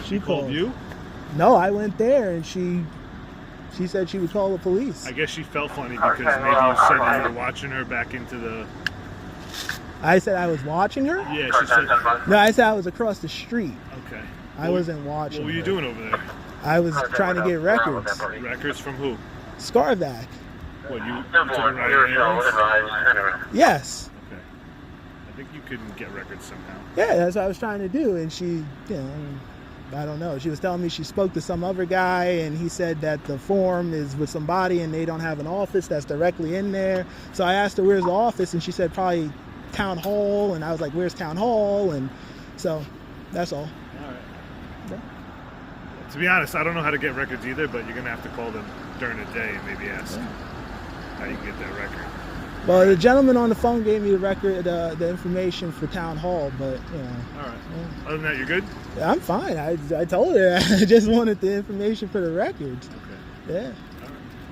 She called you? No, I went there and she said she would call the police. I guess she felt funny because maybe you said you were watching her back into the... I said I was watching her? Yeah, she said... No, I said I was across the street. Okay. I wasn't watching What were you doing over there? I was trying to get records. Records from who? SVAC. What, you took a ride ambulance? Yes. Okay. I think you could get records somehow. Yeah, that's what I was trying to do. And she, I don't know. She was telling me she spoke to some other guy and he said that the form is with somebody and they don't have an office that's directly in there. So I asked her, where's the office? And she said, probably town hall. And I was like, where's town hall? And so that's all. All right. Yeah. To be honest, I don't know how to get records either, but you're going to have to call them during the day and maybe ask how you can get that record. Well, the gentleman on the phone gave me the record, the information for town hall, but All right. Yeah. Other than that, you're good? Yeah, I'm fine. I told her I just wanted the information for the records. Okay. Yeah. All right.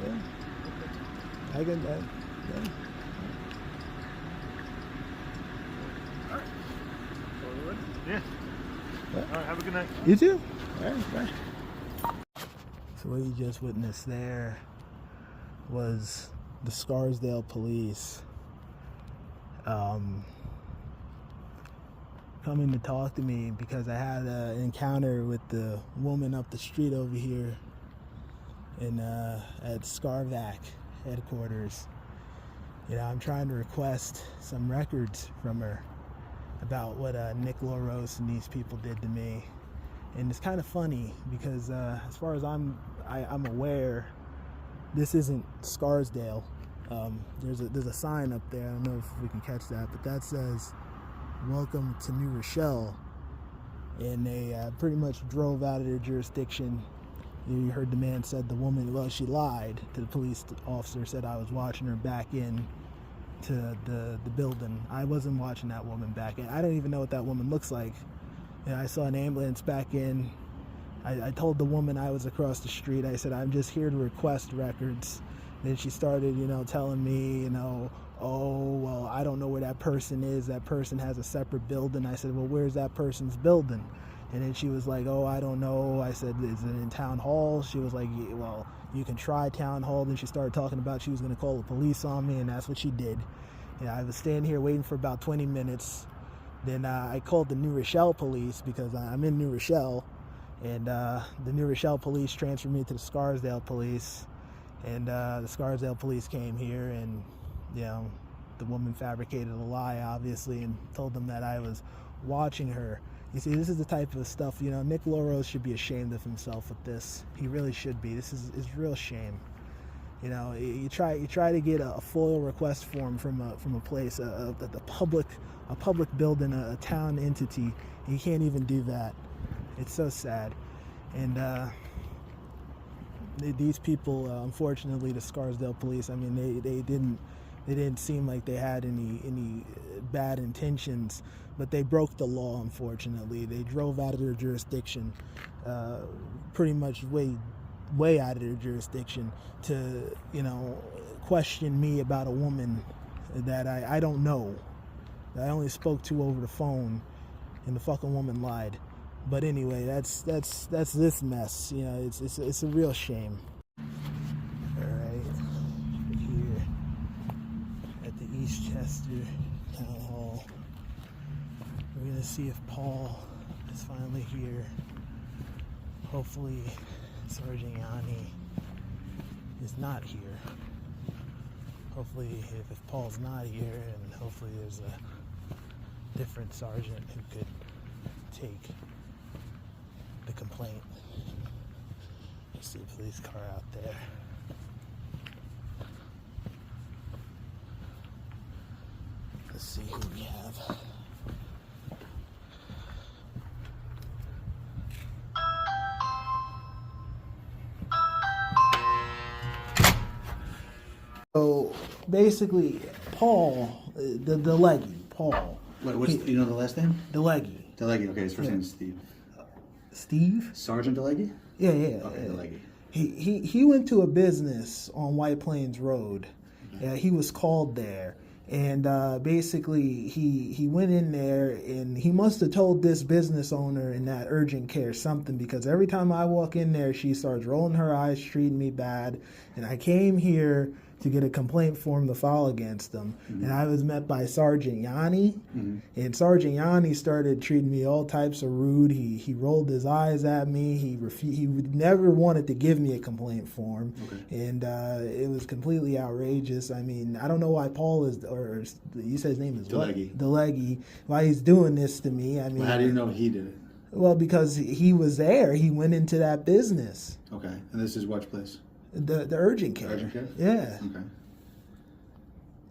Yeah. I can. Yeah. All right. Yeah. All right. Have a good night. You too. All right. Bye. So what you just witnessed there was the Scarsdale police coming to talk to me because I had an encounter with the woman up the street over here in at SVAC headquarters. I'm trying to request some records from her about what Nick Louros and these people did to me. And it's kind of funny because as far as I'm aware, this isn't Scarsdale. There's a sign up there. I don't know if we can catch that, but that says "Welcome to New Rochelle," and they pretty much drove out of their jurisdiction. You heard the man said the woman, well, she lied to the police officer, said I was watching her back in to the building. I wasn't watching that woman back in. I don't even know what that woman looks like. I saw an ambulance back in. I told the woman I was across the street. I said, I'm just here to request records. Then she started, telling me, oh, well, I don't know where that person is. That person has a separate building. I said, well, where's that person's building? And then she was like, oh, I don't know. I said, is it in town hall? She was like, yeah, well, you can try town hall. Then she started talking about she was going to call the police on me, and that's what she did. I was standing here waiting for about 20 minutes. Then I called the New Rochelle police because I'm in New Rochelle. And the New Rochelle police transferred me to the Scarsdale police. And the Scarsdale police came here and, the woman fabricated a lie, obviously, and told them that I was watching her. You see, this is the type of stuff, Nick Louros should be ashamed of himself with this. He really should be. This is real shame. You try to get a FOIL request form from a place, a public building, a town entity, and you can't even do that. It's so sad. And these people, unfortunately, the Scarsdale police, I mean, they didn't seem like they had any bad intentions, but they broke the law, unfortunately. They drove out of their jurisdiction, pretty much way out of their jurisdiction to, question me about a woman that I don't know, that I only spoke to over the phone, and the fucking woman lied. But anyway, that's this mess. It's a real shame. All right, here at the Eastchester Town Hall, we're gonna see if Paul is finally here. Hopefully, Sergeant Yanni is not here. Hopefully, if Paul's not here, and hopefully there's a different sergeant who could take the complaint. I see a police car out there. Let's see who we have. So basically, Paul, the leggy, Paul. What's you know the last name? DeLeggy. DeLeggy. Okay, his first name is Steve. Steve? Sergeant DeLeggy? Yeah. Okay, DeLeggy. He went to a business on White Plains Road. Okay. He was called there, And basically, he went in there, and he must have told this business owner in that urgent care something, because every time I walk in there, she starts rolling her eyes, treating me bad. And I came here to get a complaint form to file against them. Mm-hmm. And I was met by Sergeant Yanni. Mm-hmm. And Sergeant Yanni started treating me all types of rude. He rolled his eyes at me. He never wanted to give me a complaint form. Okay. And it was completely outrageous. I mean, I don't know why Paul is, or you said his name is DeLeggy, why he's doing this to me. I mean, well, how do you know he did it? Well, because he was there. He went into that business. Okay. And this is what place? The urgent care. Urgent care? Yeah. Okay.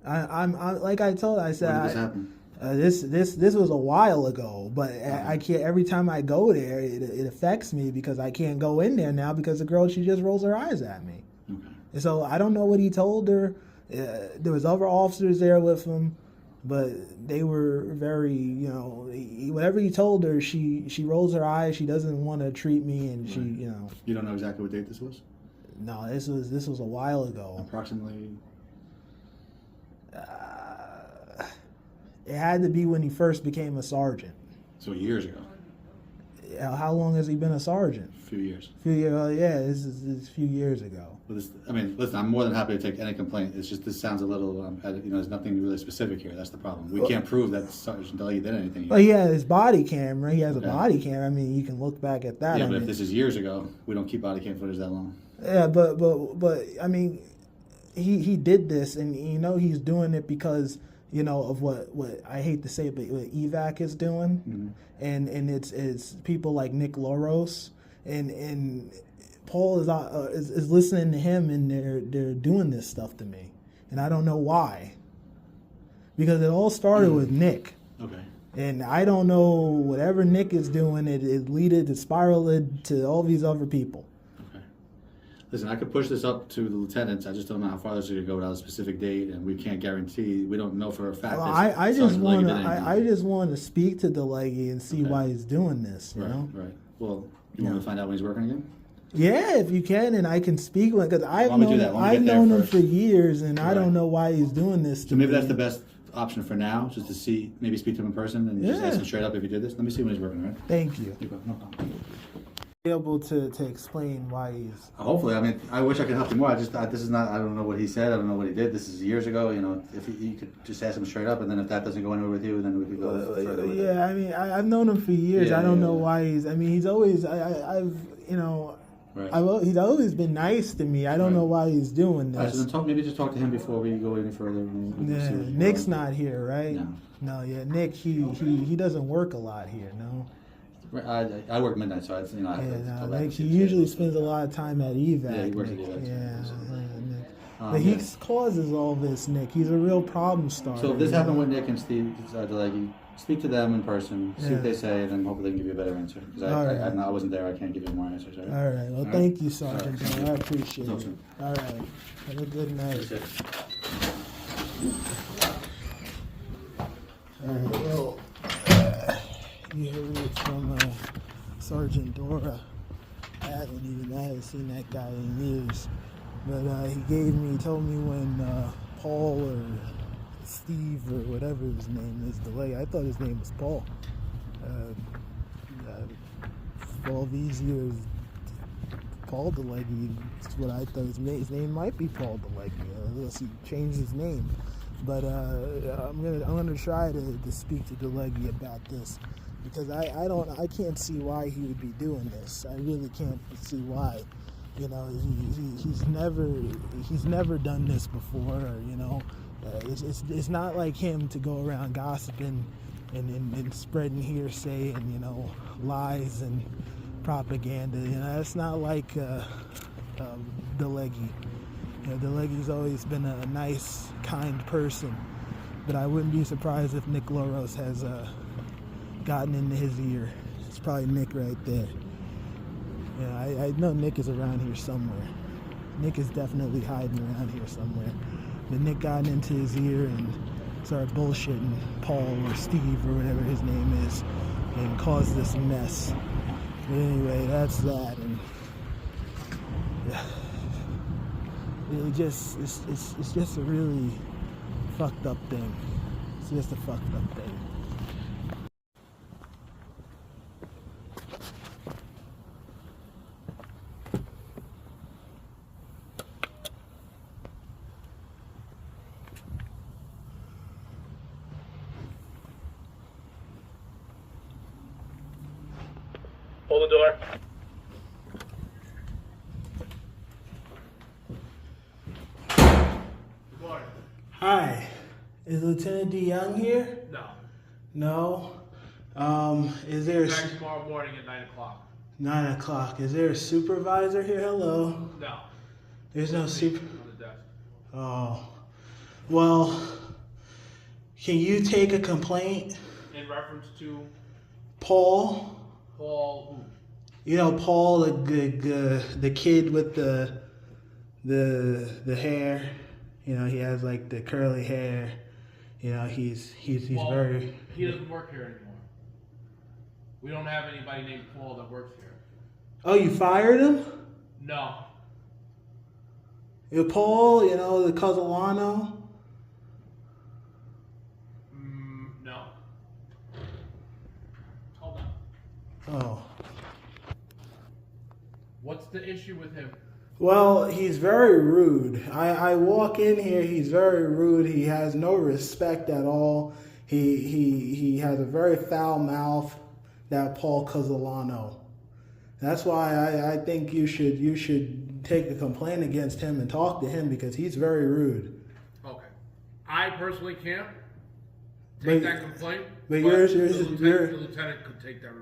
I'm like I told. I said. When did this happen? This was a while ago, but I can't. Every time I go there, it affects me because I can't go in there now because the girl, she just rolls her eyes at me. Okay. And so I don't know what he told her. There was other officers there with him, but they were very, whatever he told her, she rolls her eyes. She doesn't want to treat me, and she, You don't know exactly what date this was? No, this was a while ago. Approximately. It had to be when he first became a sergeant. So years ago. How long has he been a sergeant? A few years. Yeah, this is a few years ago. Well, listen, I'm more than happy to take any complaint. It's just this sounds a little, there's nothing really specific here. That's the problem. We can't prove that Sergeant Delegate did anything. Well, he had his body camera. He has a body camera. I mean, you can look back at that. Yeah, but if this is years ago, we don't keep body cam footage that long. Yeah, but I mean, he did this, and he's doing it because of what I hate to say, but what EVAC is doing, mm-hmm. and it's people like Nick Louros, and Paul is listening to him, and they're doing this stuff to me, and I don't know why, because it all started with Nick. Okay. And I don't know, whatever Nick is doing, it spiraled to all these other people. Listen, I could push this up to the lieutenants. I just don't know how far this is going to go without a specific date, and we can't guarantee. We don't know for a fact. Well, I just want to speak to DeLeggy and see why he's doing this. You know? Right. Well, you want to find out when he's working again? Yeah, if you can, and I can speak with him, because I've known him for years, and I don't know why he's doing this. So maybe that's the best option for now, just to see, maybe speak to him in person and just ask him straight up if he did this. Let me see when he's working. Right? Thank you. No problem. Able to explain why he's hopefully. I mean, I wish I could help you more. This is not, I don't know what he said, I don't know what he did. This is years ago. If you could just ask him straight up, and then if that doesn't go anywhere with you, then we could go further with it. I mean, I've known him for years. I don't know why he's he's always he's always been nice to me. I don't know why he's doing this. So then maybe just talk to him before we go any further. Yeah, Nick's not here, right? No, Nick, he doesn't work a lot here, no. I work midnight, so Nick, he usually spends a lot of time at EVAC. Yeah, he works at EVAC. Nick. But he causes all this, Nick. He's a real problem starter. So if this happened with Nick and Steve, speak to them in person, see what they say, and then hopefully they can give you a better answer. Because I wasn't there, I can't give you more answers. All right. Well, thank you, Sergeant. I appreciate it. All right. Have a good night. All right. Well, you heard it from Sergeant Dora. I haven't seen that guy in years. But he told me when Paul or Steve or whatever his name is, I thought his name was Paul. For all these years, Paul DeLeggy is what I thought his name might be Paul DeLeggy, unless he changed his name. But I'm gonna try to speak to DeLeggy about this, because I can't see why he would be doing this. I really can't see why. He's never done this before. It's not like him to go around gossiping and spreading hearsay and lies and propaganda. It's not like DeLeggy. DeLeggy's always been a nice, kind person, but I wouldn't be surprised if Nick Louros has gotten into his ear. It's probably Nick right there. I know Nick is around here somewhere. Nick is definitely hiding around here somewhere. But Nick got into his ear and started bullshitting Paul or Steve or whatever his name is, and caused this mess. But anyway, that's that. And it's just a really fucked up thing. It's just a fucked up thing. Hold the door. Good morning. Hi, is Lieutenant D. Young here? No. No. Is there Back tomorrow morning at 9 o'clock. 9 o'clock? Is there a supervisor here? Hello. No. There's no super. On the desk. Oh. Well, can you take a complaint? In reference to Paul? Paul who? You know Paul, the kid with the hair. You know, he has like the curly hair. You know, he's Well, very. He doesn't work here anymore. We don't have anybody named Paul that works here. Oh, you fired him? No. You Paul, you know, the Casalano? No. Hold on. Oh. What's the issue with him? Well, he's very rude. I walk in here, he's very rude. He has no respect at all. He has a very foul mouth, that Paul Casalano. That's why I think you should take a complaint against him and talk to him because he's very rude. Okay. I personally can't take that complaint. But the you're lieutenant could take that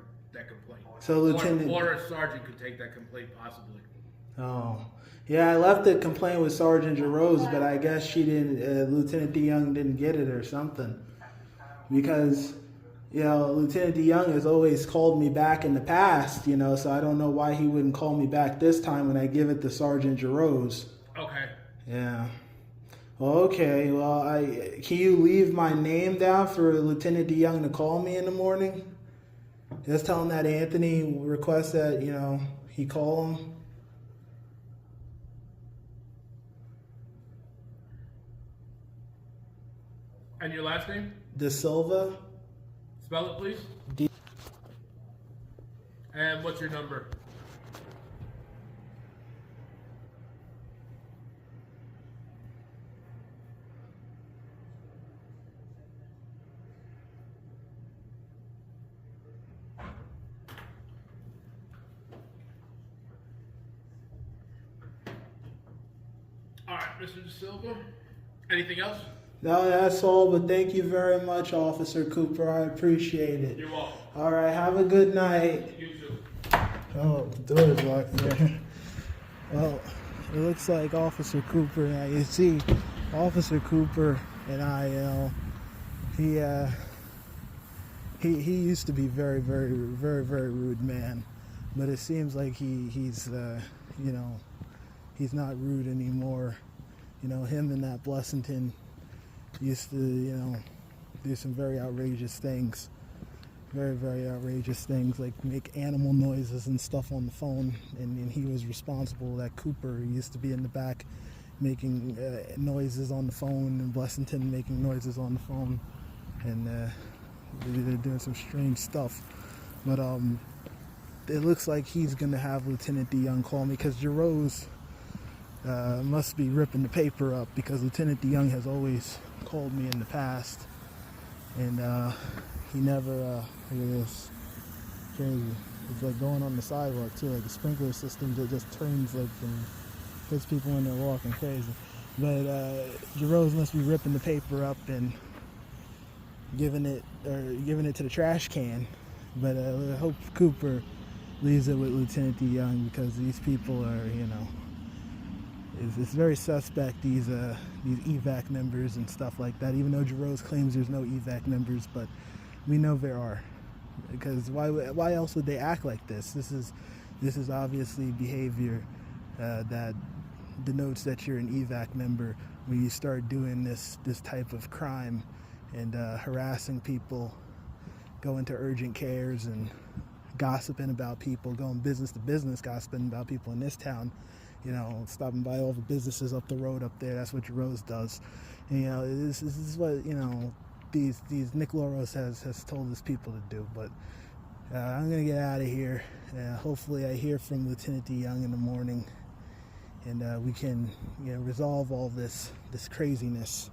complaint. So Lieutenant or a sergeant could take that complaint possibly. Oh, yeah. I left the complaint with Sergeant Jarose, but I guess she didn't. Lieutenant DeYoung didn't get it or something, because you know Lieutenant DeYoung has always called me back in the past. You know, so I don't know why he wouldn't call me back this time when I give it to Sergeant Jarose. Okay. Yeah. Well, okay. Well, can you leave my name down for Lieutenant DeYoung to call me in the morning? Just tell him that Anthony requests that, you know, he call him. And your last name? De Silva. Spell it, please. D. And what's your number? All right, Mr. De Silva. Anything else? No, that's all, but thank you very much, Officer Cooper. I appreciate it. You're welcome. All right, have a good night. You too. Oh, the door is locked there. Well, it looks like Officer Cooper, now you see, Officer Cooper and I, you know, he used to be very, very, very, very rude man, but it seems like he's you know, he's not rude anymore. You know, him and that Blessington used to, you know, do some very outrageous things. Very, very outrageous things, like make animal noises and stuff on the phone. And he was responsible. That Cooper used to be in the back making noises on the phone, and Blessington making noises on the phone. And they're doing some strange stuff. But it looks like he's going to have Lieutenant DeYoung call me, because Jarose must be ripping the paper up, because Lieutenant DeYoung has always called me in the past, and he never look at this, crazy. It's like going on the sidewalk too, like the sprinkler system that just turns like and puts people when they're walking crazy. But Jarose must be ripping the paper up and giving it to the trash can. But I hope Cooper leaves it with Lieutenant DeYoung, because these people are, you know, it's very suspect, these EVAC members and stuff like that, even though Jarose claims there's no EVAC members, but we know there are, because why else would they act like this? This is obviously behavior that denotes that you're an EVAC member when you start doing this type of crime and harassing people, going to urgent cares and gossiping about people, going business to business, gossiping about people in this town. You know, stopping by all the businesses up the road up there. That's what Jarose does. And, you know, this is what, you know, these Nick Louros has told his people to do. But I'm gonna get out of here. Hopefully, I hear from Lieutenant DeYoung in the morning, and we can, you know, resolve all this craziness.